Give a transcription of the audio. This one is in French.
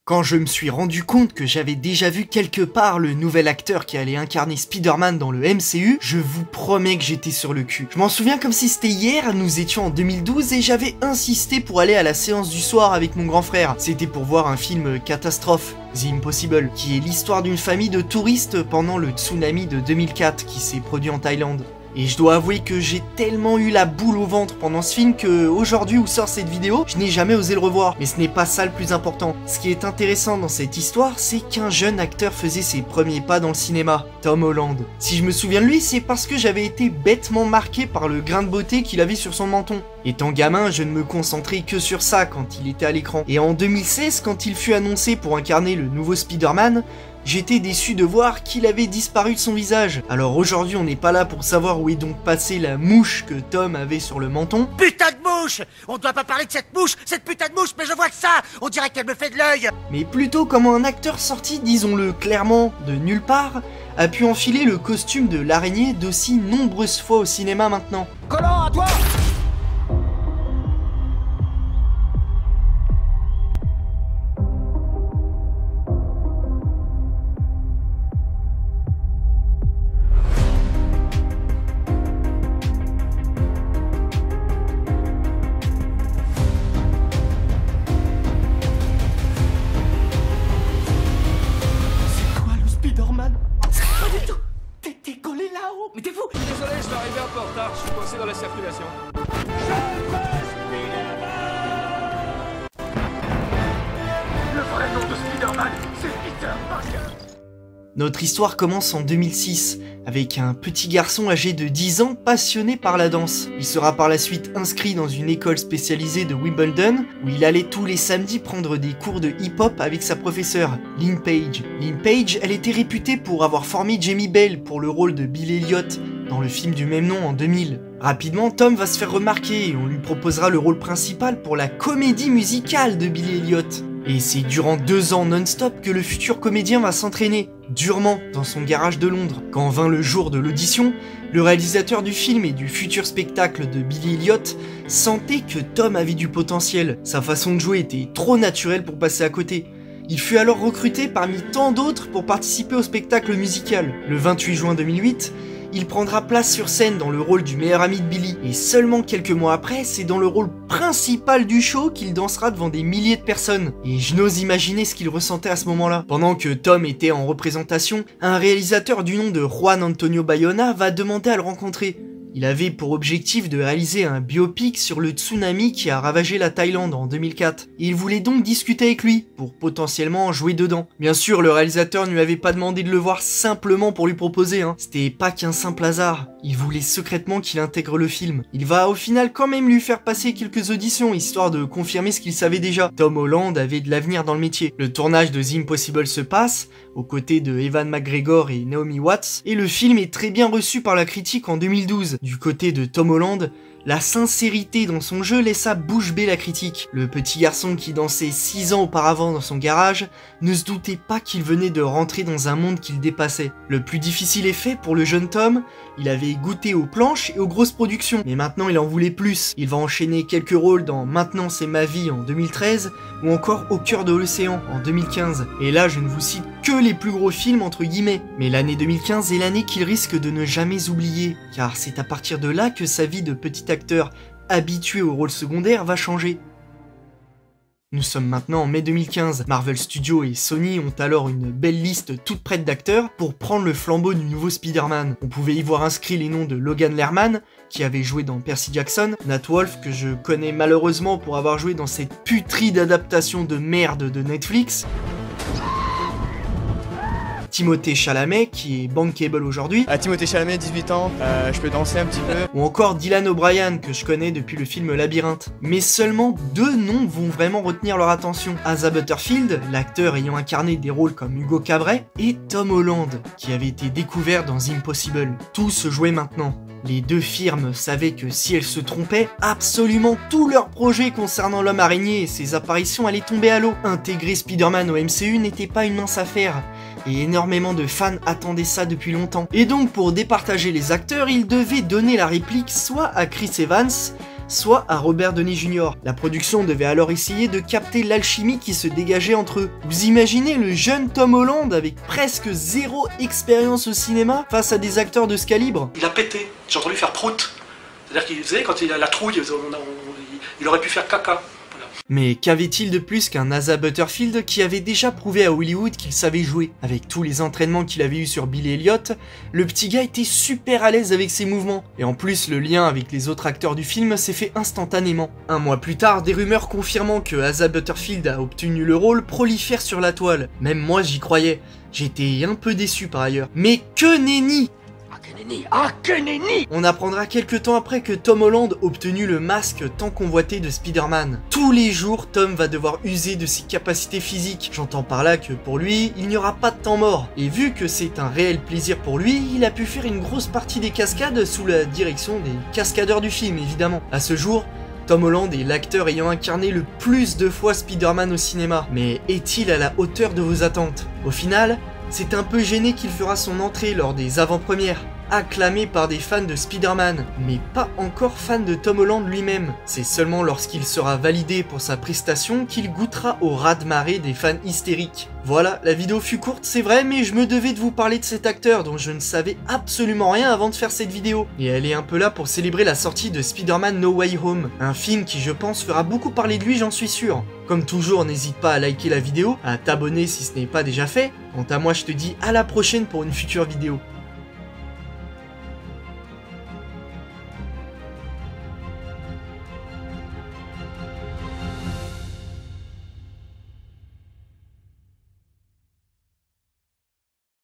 Quand je me suis rendu compte que j'avais déjà vu quelque part le nouvel acteur qui allait incarner Spider-Man dans le MCU, je vous promets que j'étais sur le cul. Je m'en souviens comme si c'était hier, nous étions en 2012 et j'avais insisté pour aller à la séance du soir avec mon grand frère. C'était pour voir un film catastrophe, The Impossible, qui est l'histoire d'une famille de touristes pendant le tsunami de 2004 qui s'est produit en Thaïlande. Et je dois avouer que j'ai tellement eu la boule au ventre pendant ce film que aujourd'hui où sort cette vidéo, je n'ai jamais osé le revoir. Mais ce n'est pas ça le plus important. Ce qui est intéressant dans cette histoire, c'est qu'un jeune acteur faisait ses premiers pas dans le cinéma, Tom Holland. Si je me souviens de lui, c'est parce que j'avais été bêtement marqué par le grain de beauté qu'il avait sur son menton. Étant gamin, je ne me concentrais que sur ça quand il était à l'écran. Et en 2016, quand il fut annoncé pour incarner le nouveau Spider-Man, j'étais déçu de voir qu'il avait disparu de son visage. Alors aujourd'hui, on n'est pas là pour savoir où est donc passée la mouche que Tom avait sur le menton. Putain de mouche! On doit pas parler de cette putain de mouche, mais je vois que ça! On dirait qu'elle me fait de l'œil! Mais plutôt comment un acteur sorti, disons-le clairement, de nulle part, a pu enfiler le costume de l'araignée d'aussi nombreuses fois au cinéma maintenant. Collant, à toi! T'es collé là-haut. Mais t'es fou. Désolé, je suis arrivé un peu en retard, je suis coincé dans la circulation. Le vrai nom de Spider-Man, c'est Peter Parker. Notre histoire commence en 2006, avec un petit garçon âgé de 10 ans passionné par la danse. Il sera par la suite inscrit dans une école spécialisée de Wimbledon, où il allait tous les samedis prendre des cours de hip-hop avec sa professeure, Lynn Page. Lynn Page, elle était réputée pour avoir formé Jamie Bell pour le rôle de Bill Elliot dans le film du même nom en 2000. Rapidement, Tom va se faire remarquer et on lui proposera le rôle principal pour la comédie musicale de Bill Elliot. Et c'est durant 2 ans non-stop que le futur comédien va s'entraîner, durement, dans son garage de Londres. Quand vint le jour de l'audition, le réalisateur du film et du futur spectacle de Billy Elliot sentait que Tom avait du potentiel. Sa façon de jouer était trop naturelle pour passer à côté. Il fut alors recruté parmi tant d'autres pour participer au spectacle musical. Le 28 juin 2008, il prendra place sur scène dans le rôle du meilleur ami de Billy. Et seulement quelques mois après, c'est dans le rôle principal du show qu'il dansera devant des milliers de personnes. Et je n'ose imaginer ce qu'il ressentait à ce moment-là. Pendant que Tom était en représentation, un réalisateur du nom de Juan Antonio Bayona va demander à le rencontrer. Il avait pour objectif de réaliser un biopic sur le tsunami qui a ravagé la Thaïlande en 2004. Et il voulait donc discuter avec lui, pour potentiellement jouer dedans. Bien sûr, le réalisateur ne lui avait pas demandé de le voir simplement pour lui proposer, C'était pas qu'un simple hasard. Il voulait secrètement qu'il intègre le film. Il va au final quand même lui faire passer quelques auditions, histoire de confirmer ce qu'il savait déjà. Tom Holland avait de l'avenir dans le métier. Le tournage de The Impossible se passe, aux côtés de Ewan McGregor et Naomi Watts, et le film est très bien reçu par la critique en 2012. Du côté de Tom Holland, la sincérité dans son jeu laissa bouche bée la critique. Le petit garçon qui dansait 6 ans auparavant dans son garage ne se doutait pas qu'il venait de rentrer dans un monde qu'il dépassait. Le plus difficile est fait pour le jeune Tom, il avait goûté aux planches et aux grosses productions, mais maintenant il en voulait plus. Il va enchaîner quelques rôles dans Maintenant c'est ma vie en 2013 ou encore Au cœur de l'océan en 2015. Et là je ne vous cite que les plus gros films entre guillemets. Mais l'année 2015 est l'année qu'il risque de ne jamais oublier, car c'est à partir de là que sa vie de petit acteur habitué au rôle secondaire va changer. Nous sommes maintenant en mai 2015, Marvel Studios et Sony ont alors une belle liste toute prête d'acteurs pour prendre le flambeau du nouveau Spider-Man. On pouvait y voir inscrits les noms de Logan Lerman, qui avait joué dans Percy Jackson, Nat Wolff, que je connais malheureusement pour avoir joué dans cette putride adaptation de merde de Netflix, Timothée Chalamet, qui est bankable aujourd'hui. Timothée Chalamet, 18 ans, je peux danser un petit peu. Ou encore Dylan O'Brien, que je connais depuis le film Labyrinthe. Mais seulement 2 noms vont vraiment retenir leur attention. Asa Butterfield, l'acteur ayant incarné des rôles comme Hugo Cabret, et Tom Holland, qui avait été découvert dans The Impossible. Tout se jouait maintenant. Les 2 firmes savaient que si elles se trompaient, absolument tous leurs projets concernant l'homme araignée et ses apparitions allaient tomber à l'eau. Intégrer Spider-Man au MCU n'était pas une mince affaire, et énormément de fans attendaient ça depuis longtemps. Et donc pour départager les acteurs, ils devaient donner la réplique soit à Chris Evans, soit à Robert Downey Jr. La production devait alors essayer de capter l'alchimie qui se dégageait entre eux. Vous imaginez le jeune Tom Holland avec presque zéro expérience au cinéma face à des acteurs de ce calibre? Il a pété, j'ai entendu faire prout. C'est-à-dire qu'il, vous savez, quand il a la trouille, il aurait pu faire caca. Voilà. Mais qu'avait-il de plus qu'un Asa Butterfield qui avait déjà prouvé à Hollywood qu'il savait jouer? Avec tous les entraînements qu'il avait eu sur Billy Elliot, le petit gars était super à l'aise avec ses mouvements. Et en plus, le lien avec les autres acteurs du film s'est fait instantanément. Un mois plus tard, des rumeurs confirmant que Asa Butterfield a obtenu le rôle prolifèrent sur la toile. Même moi j'y croyais. J'étais un peu déçu par ailleurs. Mais que nenni! On apprendra quelques temps après que Tom Holland obtenu le masque tant convoité de Spider-Man. Tous les jours, Tom va devoir user de ses capacités physiques. J'entends par là que pour lui, il n'y aura pas de temps mort. Et vu que c'est un réel plaisir pour lui, il a pu faire une grosse partie des cascades sous la direction des cascadeurs du film, évidemment. À ce jour, Tom Holland est l'acteur ayant incarné le plus de fois Spider-Man au cinéma. Mais est-il à la hauteur de vos attentes? Au final, c'est un peu gêné qu'il fera son entrée lors des avant-premières. Acclamé par des fans de Spider-Man, mais pas encore fan de Tom Holland lui-même. C'est seulement lorsqu'il sera validé pour sa prestation qu'il goûtera au raz-de-marée des fans hystériques. Voilà, la vidéo fut courte, c'est vrai, mais je me devais de vous parler de cet acteur dont je ne savais absolument rien avant de faire cette vidéo. Et elle est un peu là pour célébrer la sortie de Spider-Man No Way Home, un film qui je pense fera beaucoup parler de lui, j'en suis sûr. Comme toujours, n'hésite pas à liker la vidéo, à t'abonner si ce n'est pas déjà fait. Quant à moi, je te dis à la prochaine pour une future vidéo.